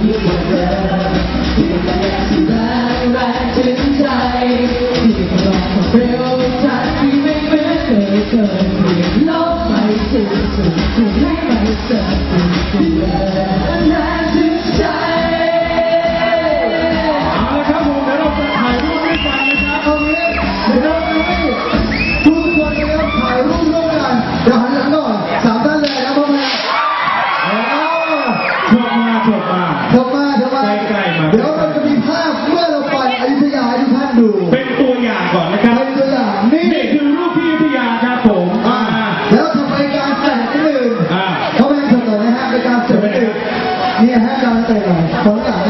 ยิ่งกว่าเดิมที่แต่ที่แรงแรงถึงใจที่รอเร็วทันที่ไม่เหมือนเคยเกิดเปลี่ยนโลกไปสู่สุดที่ให้ไปเจอที่เดินแรงถึงใจเอาละครับผมเดี๋ยวเราจะถ่ายรูปด้วยกันนะครับ เอางี้เดี๋ยวเราให้ทุกคนนะครับถ่ายรูปร่วมกันเดี๋ยวหันหลังก่อนสามท่านเลยนะพ่อแม่ชมมาเดี๋ยวเราจะมีภาพเมื่อเราไปอยุธยาให้ทุกท่านดูเป็นตัวอย่างก่อนนะครับเป็นตัวอย่างนี่คือรูปที่อยุธยาครับผมแล้วทำรายการแตกนิดนึงเขาไม่ให้ทำต่อนะฮะรายการเสร็จนิดนึงนี่ฮะการเตะหน่อยขอหลังไง